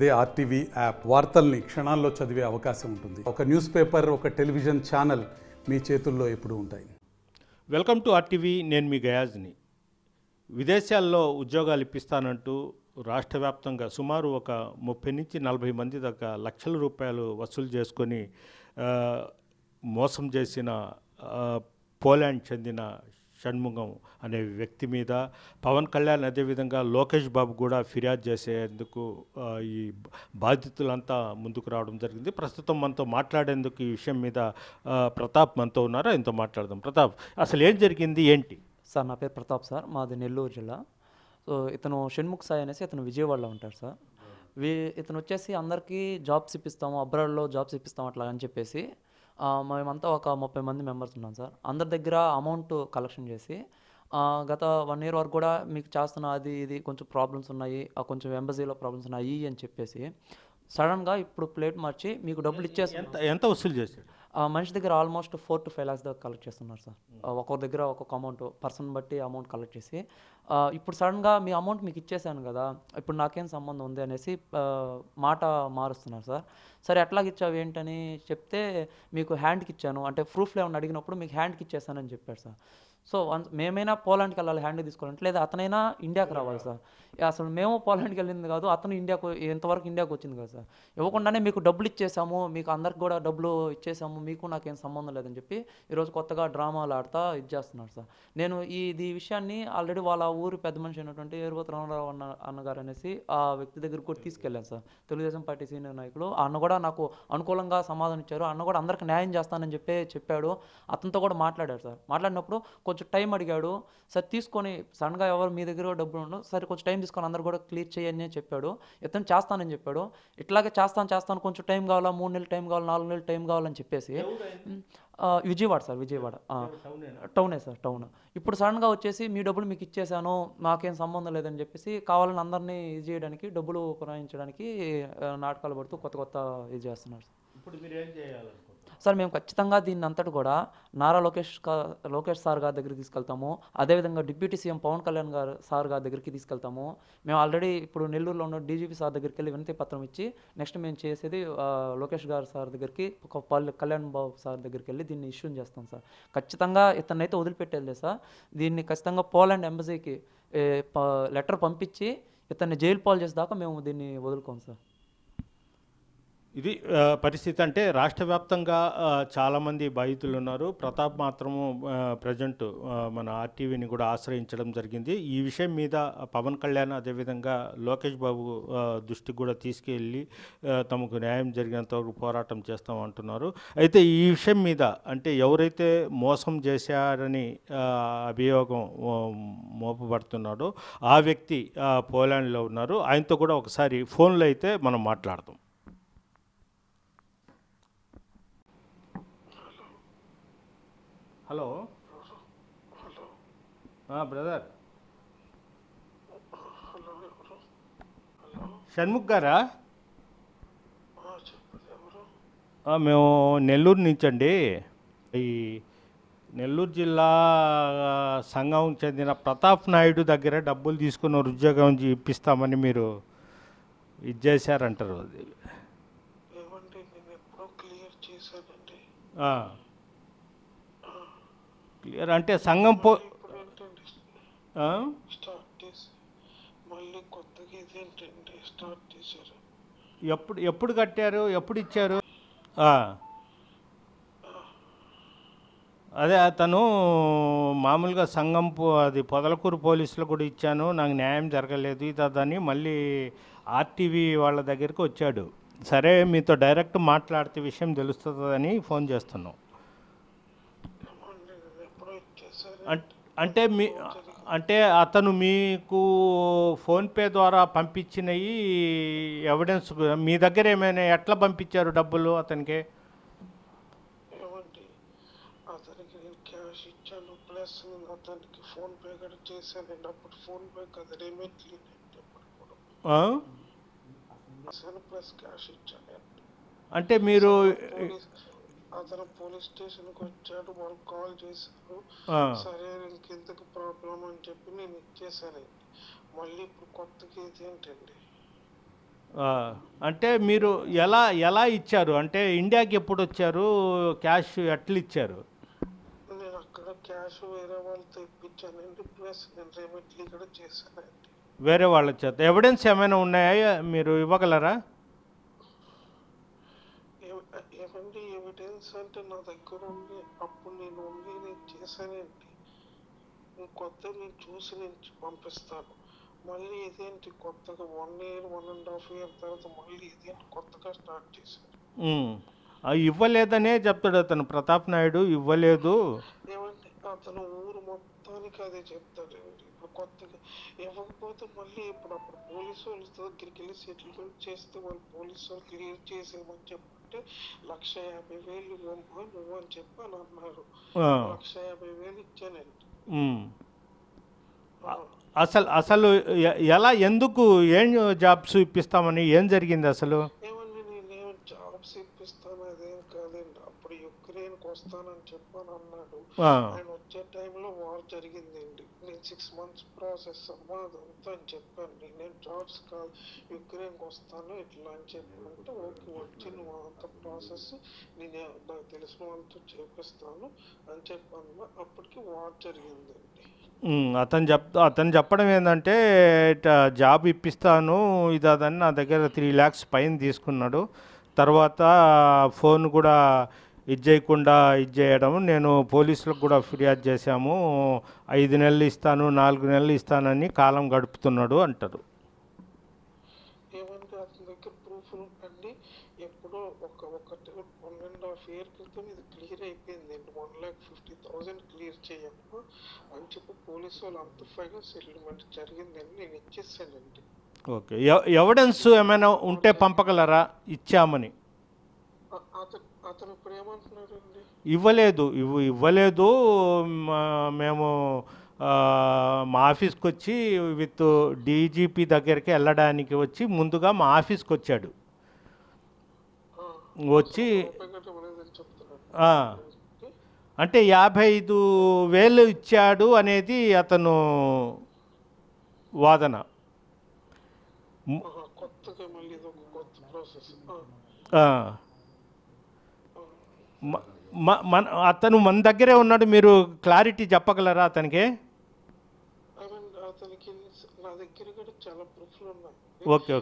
అదే RTV app వార్తల్ని క్షణాల్లో చదివే అవకాశం ఉంటుంది. ఒక న్యూస్ పేపర్, ఒక టెలివిజన్ ఛానల్ మీ చేతుల్లో ఎప్పుడూ ఉంటాయి. Welcome to RTV. నేను మీ గయాజ్ని. విదేశాల్లో ఉద్యోగాలు ఇప్పిస్తానంటూ రాష్ట్ర వ్యాప్తంగా సుమారు ఒక 30 నుంచి 40 మంది దాకా లక్షల రూపాయలు వసూలు చేసుకొని మోసం చేసిన పోలాండ్ చెందిన షణ్ముగం అనే వ్యక్తి మీద పవన్ కళ్యాణ్ అదేవిధంగా లోకేష్ బాబు కూడా ఫిర్యాదు చేసేందుకు ఈ బాధితులంతా ముందుకు రావడం జరిగింది. ప్రస్తుతం మనతో మాట్లాడేందుకు ఈ విషయం మీద ప్రతాప్ మనతో ఉన్నారు. ఆయనతో మాట్లాడదాం. ప్రతాప్, అసలు ఏం జరిగింది, ఏంటి? సార్, నా పేరు ప్రతాప్ సార్, మాది నెల్లూరు జిల్లా. సో ఇతను షణ్ముఖ్ సాయి అనేసి ఇతను విజయవాడలో ఉంటాడు సార్. ఇతను వచ్చేసి అందరికీ జాబ్స్ ఇప్పిస్తాము, అబ్రాడ్లో జాబ్స్ ఇప్పిస్తాము అట్లా అని చెప్పేసి మేమంతా ఒక 30 మంది మెంబర్స్ ఉన్నాం సార్. అందరి దగ్గర అమౌంట్ కలెక్షన్ చేసి గత 1 year వరకు కూడా మీకు చేస్తున్న అది ఇది కొంచెం ప్రాబ్లమ్స్ ఉన్నాయి, కొంచెం ఎంబసీలో ప్రాబ్లమ్స్ ఉన్నాయి అని చెప్పేసి సడన్గా ఇప్పుడు ప్లేట్ మార్చి మీకు డబ్బులు ఇచ్చేసి ఎంత వసూలు చేశాడు? మనిషి దగ్గర ఆల్మోస్ట్ 4 to 5 lakhs దాకా కలెక్ట్ చేస్తున్నారు సార్. ఒక్కొక్క దగ్గర ఒక్కొక్క అమౌంట్, పర్సన్ బట్టి అమౌంట్ కలెక్ట్ చేసి ఇప్పుడు సడన్గా మీ అమౌంట్ మీకు ఇచ్చేసాను కదా, ఇప్పుడు నాకేం సంబంధం ఉంది అనేసి మాట మారుస్తున్నారు సార్. సరే ఎట్లాగ ఇచ్చావు ఏంటని చెప్తే మీకు హ్యాండ్కి ఇచ్చాను అంటే ప్రూఫ్లో ఏమన్నా అడిగినప్పుడు మీకు హ్యాండ్కి ఇచ్చేసానని చెప్పాడు సార్. సో మేమైనా పోలాండ్కి వెళ్ళాలి హ్యాండ్ తీసుకోవాలంటే, లేదా అతనైనా ఇండియాకి రావాలి సార్. అసలు మేము పోలాండ్కి వెళ్ళింది కాదు, అతను ఇండియాకు ఇంతవరకు ఇండియాకి వచ్చింది కదా సార్. ఇవ్వకుండానే మీకు డబ్బులు ఇచ్చేసాము, మీకు అందరికి కూడా డబ్బులు ఇచ్చేసాము, మీకు నాకేం సంబంధం లేదని చెప్పి ఈరోజు కొత్తగా డ్రామాలు ఆడుతూ ఇది చేస్తున్నారు సార్. నేను ఈ విషయాన్ని ఆల్రెడీ వాళ్ళ ఊరు పెద్ద మనిషి అయినటువంటి ఏరువతి రామారావు అన్నగారు అనేసి ఆ వ్యక్తి దగ్గరికి కూడా తీసుకెళ్ళాను సార్. తెలుగుదేశం పార్టీ సీనియర్ నాయకులు అన్న కూడా నాకు అనుకూలంగా సమాధానం ఇచ్చారు. అన్న కూడా అందరికి న్యాయం చేస్తానని చెప్పాడు. అతనితో కూడా మాట్లాడారు సార్. మాట్లాడినప్పుడు కొంచెం టైం అడిగాడు సార్. తీసుకొని సడన్గా ఎవరు మీ దగ్గర డబ్బులు ఉండవు, సరే కొంచెం టైం తీసుకొని అందరు కూడా క్లియర్ చేయని అని చెప్పాడు. ఇతను చేస్తానని చెప్పాడు. ఇట్లాగే చేస్తాను కొంచెం టైం కావాలా, 3 నెలలు టైం కావాలి, 4 నెలలు టైం కావాలని చెప్పేసి విజయవాడ సార్, విజయవాడ టౌనే సార్, టౌన్. ఇప్పుడు సడన్గా వచ్చేసి మీ డబ్బులు మీకు ఇచ్చేసాను, నాకేం సంబంధం లేదని చెప్పేసి కావాలని అందరినీ ఇది చేయడానికి, డబ్బులు పురాయించడానికి నాటకాలు పడుతూ కొత్త ఇది చేస్తున్నారు. ఇప్పుడు మీరు ఏం చేయాలి సార్? మేము ఖచ్చితంగా దీన్ని అంతటి కూడా నారా లోకేష్ సార్ గారి దగ్గరికి తీసుకెళ్తాము. అదేవిధంగా deputy CM Pavan Kalyan sir గారి దగ్గరికి తీసుకెళ్తాము. మేము ఆల్రెడీ ఇప్పుడు నెల్లూరులో ఉన్న డీజీపీ సార్ దగ్గరికి వెళ్ళి వినతి పత్రం ఇచ్చి నెక్స్ట్ మేము చేసేది లోకేష్ గారు సార్ దగ్గరికి, కళ్యాణ్ బాబు సార్ దగ్గరికి వెళ్ళి దీన్ని ఇష్యూ చేస్తాం సార్. ఖచ్చితంగా ఇతనైతే వదిలిపెట్టేది లేదు సార్. దీన్ని ఖచ్చితంగా పోలాండ్ ఎంబసీకి లెటర్ పంపించి ఇతన్ని జైలు పాలు చేసేదాకా మేము దీన్ని వదులుకోం సార్. ఇది పరిస్థితి. అంటే రాష్ట్ర వ్యాప్తంగా చాలామంది బాధితులు ఉన్నారు. ప్రతాప్ మాత్రము ప్రజెంట్ మన ఆర్టీవీని కూడా ఆశ్రయించడం జరిగింది. ఈ విషయం మీద పవన్ కళ్యాణ్ అదేవిధంగా లోకేష్ బాబు దృష్టికి కూడా తీసుకెళ్ళి తమకు న్యాయం జరిగినంత వరకు పోరాటం చేస్తామంటున్నారు. అయితే ఈ విషయం మీద అంటే ఎవరైతే మోసం చేశారని అభియోగం మోపబడుతున్నాడో ఆ వ్యక్తి పోలాండ్లో ఉన్నారు. ఆయనతో కూడా ఒకసారి ఫోన్లో అయితే మనం మాట్లాడదాం. హలో బ్రదర్, షణ్ముఖ్ గారా? మేము నెల్లూరు నుంచి అండి. ఈ నెల్లూరు జిల్లా సంఘం చెందిన ప్రతాప్ నాయుడు దగ్గర డబ్బులు తీసుకున్న ఉద్యోగం ఇప్పిస్తామని మీరు ఇది చేశారంటారు. అది క్లియర్ అంటే సంఘం ఎప్పుడు కట్టారు, ఎప్పుడు ఇచ్చారు? అదే అతను మామూలుగా సంఘం అది పొదలకూరు పోలీసులు కూడా ఇచ్చాను, నాకు న్యాయం జరగలేదు ఇదని మళ్ళీ ఆర్టీవీ వాళ్ళ దగ్గరికి వచ్చాడు. సరే మీతో డైరెక్ట్ మాట్లాడితే విషయం తెలుస్తుందని ఫోన్ చేస్తున్నాం. అంటే అతను మీకు ఫోన్పే ద్వారా పంపించినవి ఎవిడెన్స్ మీ దగ్గర ఏమైనా ఎట్లా పంపించారు డబ్బులు అతనికి? అతనికి నేను క్యాష్ ఇచ్చాను, ప్లస్ అతనికి ఫోన్పే కూడా చేశాను. అప్పుడు ఫోన్పే కదా రిమిట్ ప్లస్ క్యాష్ ఇచ్చాను. అంటే మీరు అతను పోలీస్ స్టేషన్కి వచ్చాడు, వాళ్ళు కాల్ చేశారు. సరే ఇంకెందుకు ప్రాబ్లం అని చెప్పి నేను ఇచ్చేసానండి. మళ్ళీ ఇప్పుడు కొత్తగా ఇది ఏంటండి? అంటే మీరు ఎలా ఎలా ఇచ్చారు? అంటే ఇండియాకి ఎప్పుడు వచ్చారు? క్యాష్ ఎట్లా ఇచ్చారు? నేను అక్కడ క్యాష్ వేరే వాళ్ళతో ఇప్పించానండి, ప్లస్ నేను రెమిట్లీ కూడా చేశానండి. వేరే వాళ్ళ చేత ఎవిడెన్స్ ఏమైనా ఉన్నాయా? మీరు ఇవ్వగలరా? ఏమండి ఎవిడెన్స్ అంటే నా దగ్గర ఉంది, అప్పుడు నేను చేశానండి. కొత్త నేను చూసి నేను పంపిస్తాను. మళ్ళీ ఇదేంటి కొత్తగా 1 year 1.5 year తర్వాత మళ్ళీ ఇదేంటి కొత్తగా స్టార్ట్ చేశారు? ఇవ్వలేదనే చెప్తాడు అతను, ప్రతాప్ నాయుడు ఇవ్వలేదు. ఏమంటే అతను ఊరు మొత్తానికి అదే చెప్తాడండి. ఇప్పుడు కొత్తగా ఇవ్వకపోతే మళ్ళీ అప్పుడు పోలీసు వాళ్ళ దగ్గరికి వెళ్ళి సెటిల్మెంట్ చేస్తే వాళ్ళు పోలీసు వాళ్ళు క్లియర్ చేసేయమని చెప్పంటే 1,50,000 ఇవ్వమ్మా నువ్వు అని చెప్పి అని అన్నారు. 1,50,000 ఇచ్చానండి. అసలు అసలు ఎలా, ఎందుకు, ఏం జాబ్స్ ఇప్పిస్తామని ఏం జరిగింది అసలు? ఏమండి నేనేం జాబ్స్ ఇప్పిస్తాను అదేం కాదండి. అప్పుడు యుక్రెయిన్కి వస్తానని చెప్పని అన్నాడు. ఆయన వచ్చే టైంలో వార్ జరిగిందండి. నేను 6 months ప్రాసెస్ అమ్మా అదంతా అని చెప్పాను. నేను జాబ్స్ కాదు యుక్రెయిన్కి వస్తాను ఇట్లా అని చెప్పానంటే ఓకే వచ్చి నువ్వు అంత ప్రాసెస్ నేను నాకు తెలిసిన వాళ్ళతో చేపిస్తాను అని చెప్పాను. అప్పటికి వార్ జరిగిందండి. అతను చెప్పడం ఏంటంటే జాబ్ ఇప్పిస్తాను ఇది అదని నా దగ్గర 3 lakhs పైన తీసుకున్నాడు. తర్వాత ఫోన్ కూడా ఇచ్చేయడం, నేను పోలీసులకు కూడా ఫిర్యాదు చేశాము, 5 నెలలు ఇస్తాను 4 నెలలు ఇస్తానని కాలం గడుపుతున్నాడు అంటారు. ఏమంటే అతని దగ్గర ప్రూఫ్ అండి. ఎప్పుడో ఒక 1.5 year క్రితం ఇది క్లియర్ అయిపోయిందండి. 1,50,000 క్లియర్ చేయమ్మా అని చెప్పి పోలీసు వాళ్ళు అంత ఫైగా సెటిల్మెంట్ జరిగిందని నేను ఇచ్చేసానండి. ఓకే, ఎవిడెన్స్ ఏమైనా ఉంటే పంపగలరా ఇచ్చామని? అతను ఇప్పుడు ఏమంటున్నారండి? ఇవ్వలేదు మేము మా ఆఫీస్కి వచ్చి విత్ డీజీపీ దగ్గరికి వెళ్ళడానికి వచ్చి ముందుగా మా ఆఫీస్కి వచ్చాడు. వచ్చి అంటే 55,000 ఇచ్చాడు అనేది అతను వాదన. అతను మన దగ్గరే ఉన్నాడు, మీరు క్లారిటీ చెప్పగలరా అతనికి? ఓకే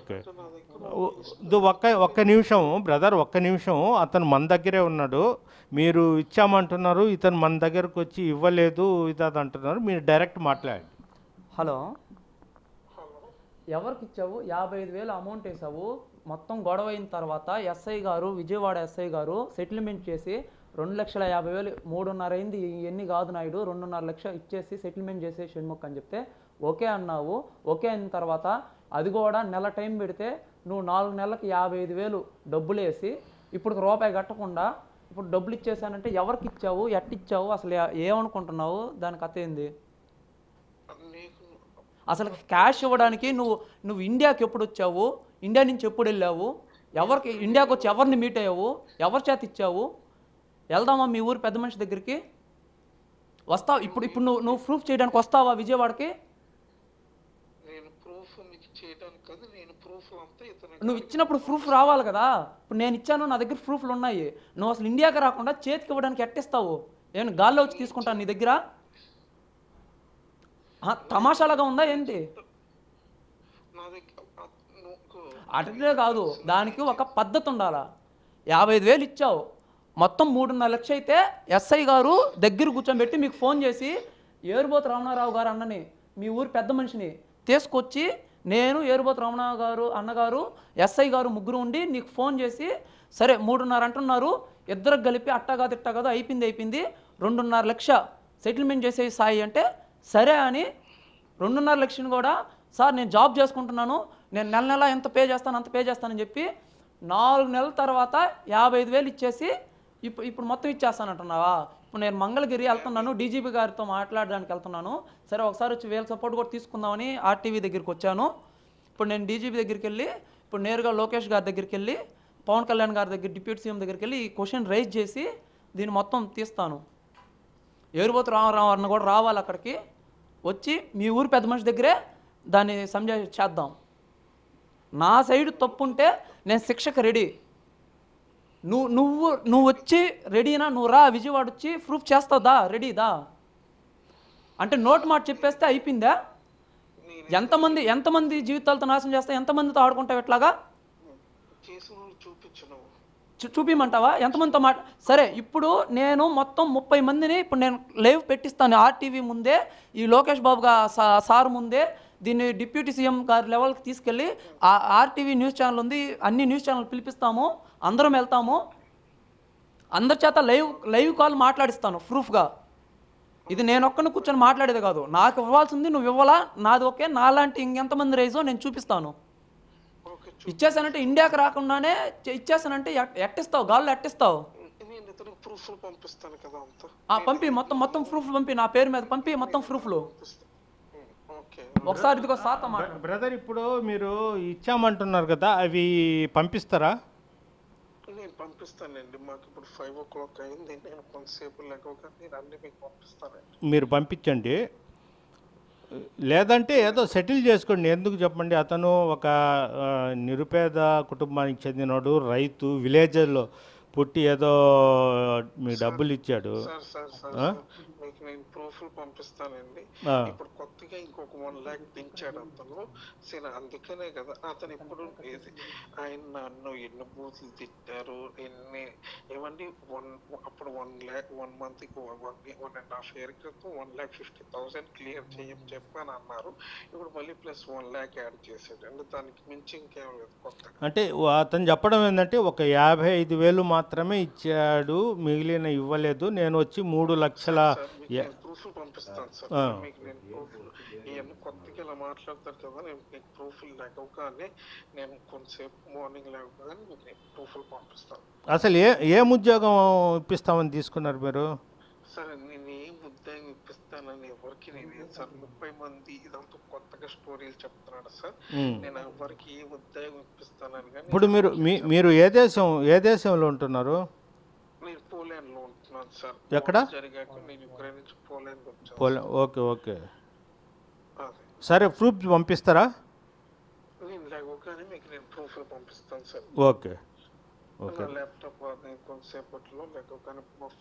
ఒక్క నిమిషం బ్రదర్, ఒక్క నిమిషం. అతను మన దగ్గరే ఉన్నాడు, మీరు ఇచ్చామంటున్నారు, ఇతను మన దగ్గరకు వచ్చి ఇవ్వలేదు ఇది అంటున్నారు, మీరు డైరెక్ట్ మాట్లాడండి. హలో, ఎవరికి ఇచ్చావు? 55,000 అమౌంట్ వేసావు. మొత్తం గొడవ అయిన తర్వాత ఎస్ఐ గారు, విజయవాడ ఎస్ఐ గారు సెటిల్మెంట్ చేసి 2,50,000 3.5 అయింది, ఎన్ని కాదు నాయుడు 2.5 లక్షలు ఇచ్చేసి సెటిల్మెంట్ చేసే షణ్ముఖ్ అని చెప్తే ఓకే అన్నావు. ఓకే అయిన తర్వాత అది కూడా నెల టైం పెడితే నువ్వు 4 నెలలకు 55,000 డబ్బులు వేసి ఇప్పుడు రూపాయి కట్టకుండా ఇప్పుడు డబ్బులు ఇచ్చేసానంటే ఎవరికి ఇచ్చావు, ఎట్టిచ్చావు, అసలు ఏమనుకుంటున్నావు, దాని కథ ఏంది? అసలు క్యాష్ ఇవ్వడానికి నువ్వు ఇండియాకి ఎప్పుడు వచ్చావు, ఇండియా నుంచి ఎప్పుడు వెళ్ళావు, ఎవరికి ఇండియాకి వచ్చి ఎవరిని మీట్ అయ్యావు, ఎవరి చేత ఇచ్చావు? వెళ్దామా మీ ఊరు పెద్ద మనిషి దగ్గరికి? వస్తావు ఇప్పుడు నువ్వు ప్రూఫ్ చేయడానికి వస్తావా విజయవాడకి? నువ్వు ఇచ్చినప్పుడు ప్రూఫ్ రావాలి కదా. ఇప్పుడు నేను ఇచ్చాను, నా దగ్గర ప్రూఫ్లు ఉన్నాయి. నువ్వు అసలు ఇండియాకి రాకుండా చేతికి ఇవ్వడానికి ఎట్టిస్తావు? ఏమైనా గాల్లో వచ్చి తీసుకుంటాను నీ దగ్గర? తమాషాలుగా ఉందా ఏంటి? అటే కాదు, దానికి ఒక పద్ధతి ఉండాలా. 55,000 ఇచ్చావు, మొత్తం 3.5 లక్షలు అయితే ఎస్ఐ గారు దగ్గర కూర్చోబెట్టి మీకు ఫోన్ చేసి ఏరుబోతు రమణారావు గారు అన్నని, మీ ఊరు పెద్ద మనిషిని తీసుకొచ్చి నేను ఏరుబోతు రమణారావు గారు అన్నగారు ఎస్ఐ గారు ముగ్గురు ఉండి నీకు ఫోన్ చేసి సరే 3.5 అంటున్నారు, ఇద్దరికి కలిపి అట్టా కాదు అయిపోయింది 2.5 లక్ష సెటిల్మెంట్ చేసే సాయి అంటే సరే అని 2.5 లక్షలు కూడా సార్ నేను జాబ్ చేసుకుంటున్నాను, నేను నెల ఎంత పే చేస్తాను అంత పే చేస్తానని చెప్పి 4 నెలల తర్వాత 55,000 ఇచ్చేసి ఇప్పుడు మొత్తం ఇచ్చేస్తానంటున్నావా? ఇప్పుడు నేను మంగళగిరి వెళ్తున్నాను, డీజీపీ గారితో మాట్లాడడానికి వెళ్తున్నాను. సరే ఒకసారి వచ్చి వీళ్ళ సపోర్ట్ కూడా తీసుకుందామని ఆర్టీవీ దగ్గరికి వచ్చాను. ఇప్పుడు నేను డీజీపీ దగ్గరికి వెళ్ళి ఇప్పుడు నేరుగా లోకేష్ గారి దగ్గరికి వెళ్ళి పవన్ కళ్యాణ్ గారి దగ్గర డిప్యూటీ సీఎం దగ్గరికి వెళ్ళి ఈ క్వశ్చన్ రైజ్ చేసి దీన్ని మొత్తం తీస్తాను. ఏరుబోతు రామారావు అన్న కూడా రావాలి అక్కడికి వచ్చి మీ ఊరు పెద్ద మనిషి దగ్గరే దాన్ని చేద్దాం. నా సైడ్ తప్పు ఉంటే నేను శిక్షకు రెడీ. నువ్వు వచ్చి రెడీనా, నువ్వు రా విజయవాడ వచ్చి ప్రూఫ్ చేస్తావుదా, రెడీదా అంటే నోట్ మాట చెప్పేస్తే అయిపోయిందా? ఎంతమంది జీవితాలతో నాశనం చేస్తావు, ఎంతమందితో ఆడుకుంటావు ఎట్లాగా? చూపిమంటావా ఎంతమందితో సరే ఇప్పుడు నేను మొత్తం 30 మందిని ఇప్పుడు నేను లైవ్ పెట్టిస్తాను ఆర్టీవీ ముందే, ఈ లోకేష్ బాబు సార్ ముందే. దీన్ని డిప్యూటీ సీఎం గారి లెవెల్కి తీసుకెళ్ళి ఆర్టీవీ న్యూస్ ఛానల్ ఉంది, అన్ని న్యూస్ ఛానల్ పిలిపిస్తాము, అందరం వెళ్తాము, అందరి చేత లైవ్ కాల్ మాట్లాడిస్తాను ప్రూఫ్గా. ఇది నేను ఒక్కడిని కూర్చొని మాట్లాడేది కాదు, నాకు ఇవ్వాల్సింది నువ్వు ఇవ్వాలా, నాది ఓకే, నాలాంటి ఇంకెంతమంది రైజో నేను చూపిస్తాను. ఇచ్చేసానంటే ఇండియాకి రాకుండానే ఇచ్చేసానంటే ఎట్టిస్తావు, గాల్లో ఎట్టిస్తావు? పంపి మొత్తం ప్రూఫ్లు పంపి, నా పేరు మీద పంపి మొత్తం ప్రూఫ్లు. ఒకసారి ఇదిగో సార్తో మాట్లాడు. బ్రదర్ ఇప్పుడు మీరు ఇచ్చామంటున్నారు కదా, అవి పంపిస్తారా? నేను పంపిస్తానండి, మాకు ఇప్పుడు 5 o'clock అయింది, నేను కొంతసేపు లేకపోతే నేను అన్ని మీకు పంపిస్తానండి. మీరు పంపించండి, లేదంటే ఏదో సెటిల్ చేసుకోండి. ఎందుకు చెప్పండి, అతను ఒక నిరుపేద కుటుంబానికి చెందినోడు, రైతు, విలేజ్లో పుట్టి ఏదో మీకు డబ్బులు ఇచ్చాడు. మీకు నేను ప్రూఫ్లు పంపిస్తానండి. ఇప్పుడు కొత్తగా ఇంకొక 1 lakh పెంచాడు అతను, సరే అందుకనే కదా అతను ఇప్పుడు ఆయన నన్ను ఎన్ని బూతులు తిట్టారు, ఏమండి అప్పుడు 1 lakh 1 month 1.5 year క్రితం 1,50,000 క్లియర్ చేయని చెప్పని అన్నారు. ఇప్పుడు మళ్ళీ ప్లస్ 1 lakh యాడ్ చేశాడు అండి, దానికి మించి ఇంకేం లేదు కొత్త. అంటే అతను చెప్పడం ఏంటంటే ఒక 55,000 మాత్రమే ఇచ్చాడు, మిగిలిన ఇవ్వలేదు, నేను వచ్చి 3 లక్షల ప్రూఫ్లు పంపిస్తాను సార్. మీకు నేను ప్రూఫ్లు ఇవన్నీ కొత్తగా ఇలా మాట్లాడతారు కదా, నేను మీకు ప్రూఫ్లు లేకపోగానే నేను కొంతసేపు మార్నింగ్ లేకపోగానే మీకు నేను ప్రూఫ్లు పంపిస్తాను. అసలు ఏం ఉద్యోగం ఇప్పిస్తామని తీసుకున్నారు మీరు? సరే నేను ఏం ఉద్యోగం ఇప్పిస్తానని ఎవరికి నేను సార్ 30 మంది ఇదంతా కొత్తగా స్టోరీలు చెప్తున్నాడు సార్, నేను ఎవరికి ఏ ఉద్యోగం ఇప్పిస్తానని. కానీ ఇప్పుడు మీరు ఏ దేశంలో ఉంటున్నారు? నేను పోలాండ్లో ఉంటున్నాను సార్. ఎక్కడ? జరిగాక నేను యుక్రెయిన్ నుంచి పోలాండ్ వచ్చాను. ఓకే సరే, ప్రూఫ్ పంపిస్తారా? నేను లేకపోతే మీకు నేను ప్రూఫ్లు పంపిస్తాను సార్. ఓకే ల్యాప్టాప్ కొంతసేపట్లో లేకపోతే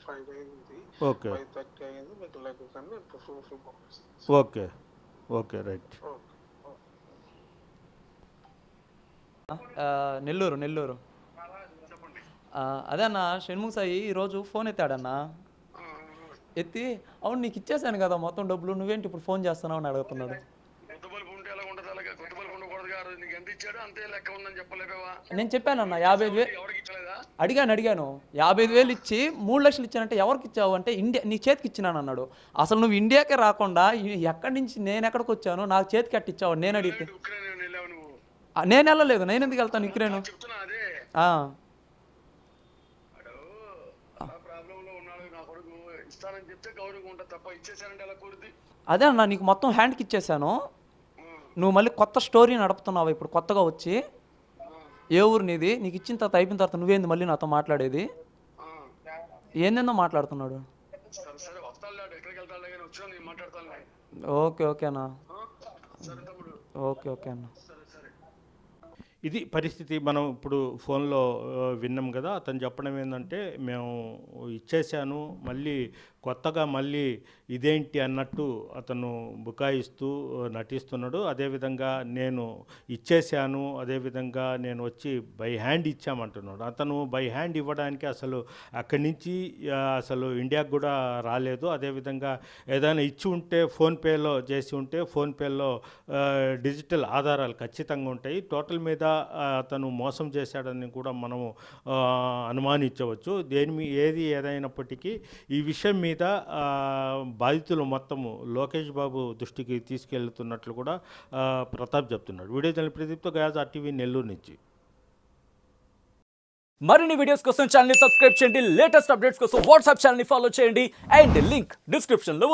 5 అయింది, 5:30 అయింది, మీకు లేకపోతే నేను ప్రూఫ్లు పంపిస్తాను. Okay right. నెల్లూరు అదే అన్న, షణ్ముఖ సాయి ఈరోజు ఫోన్ ఎత్తాడన్నా. ఎత్తి అవును నీకు ఇచ్చేసాను కదా మొత్తం డబ్బులు, నువ్వేంటి ఇప్పుడు ఫోన్ చేస్తున్నావు అని అడుగుతున్నాడు. నేను చెప్పానన్నా 55,000 అడిగాను 55,000 ఇచ్చి 3 లక్షలు ఇచ్చానంటే ఎవరికి ఇచ్చావు అంటే ఇండియా నీ చేతికి ఇచ్చినాను అన్నాడు. అసలు నువ్వు ఇండియాకే రాకుండా ఎక్కడి నుంచి నేను ఎక్కడికి వచ్చాను, నాకు చేతికి అట్టిచ్చావు నేను అడిగితే. నేను వెళ్ళలేదు, నేను ఎందుకు వెళ్తాను యుక్రెయిన్? అదే అన్న, నీకు మొత్తం హ్యాండ్కి ఇచ్చేసాను, నువ్వు మళ్ళీ కొత్త స్టోరీ నడుపుతున్నావు ఇప్పుడు కొత్తగా వచ్చి. ఏ ఊరు నీది? నీకు ఇచ్చిన తర్వాత అయిపోయిన తర్వాత నువ్వేంది మళ్ళీ నాతో మాట్లాడేది? ఏందేందో మాట్లాడుతున్నాడు. ఓకే అన్న, ఓకే అన్న. ఇది పరిస్థితి. మనం ఇప్పుడు ఫోన్లో విన్నాం కదా, అతను చెప్పడం ఏంటంటే మేము ఇచ్చేసాను, మళ్ళీ కొత్తగా మళ్ళీ ఇదేంటి అన్నట్టు అతను బుకాయిస్తూ నటిస్తున్నాడు. అదేవిధంగా నేను ఇచ్చేసాను, అదేవిధంగా నేను వచ్చి బై హ్యాండ్ ఇచ్చామంటున్నాడు. అతను బై హ్యాండ్ ఇవ్వడానికి అసలు అక్కడి నుంచి అసలు ఇండియాకు కూడా రాలేదు. అదేవిధంగా ఏదైనా ఇచ్చి ఉంటే ఫోన్పేలో చేసి ఉంటే ఫోన్పేలో డిజిటల్ ఆధారాలు ఖచ్చితంగా ఉంటాయి. టోటల్ మీద అతను మోసం చేశాడని కూడా మనము అనుమానించవచ్చు. ఏది ఏదైనప్పటికీ ఈ విషయం మీద బాధితులు మొత్తము లోకేష్ బాబు దృష్టికి తీసుకెళ్తున్నట్లు కూడా ప్రతాప్ చెప్తున్నాడు. వీడియో జర్నలిస్ట్ ప్రదీప్తో గయాజ్, RTV నెల్లూరు నుంచి. మరిన్ని వీడియోస్ కోసం ఛానల్ ని సబ్స్క్రైబ్ చేయండి, లేటెస్ట్ అప్డేట్స్ కోసం వాట్సాప్ ఛానల్ ని ఫాలో చేయండి, అండ్ లింక్ డిస్క్రిప్షన్ లో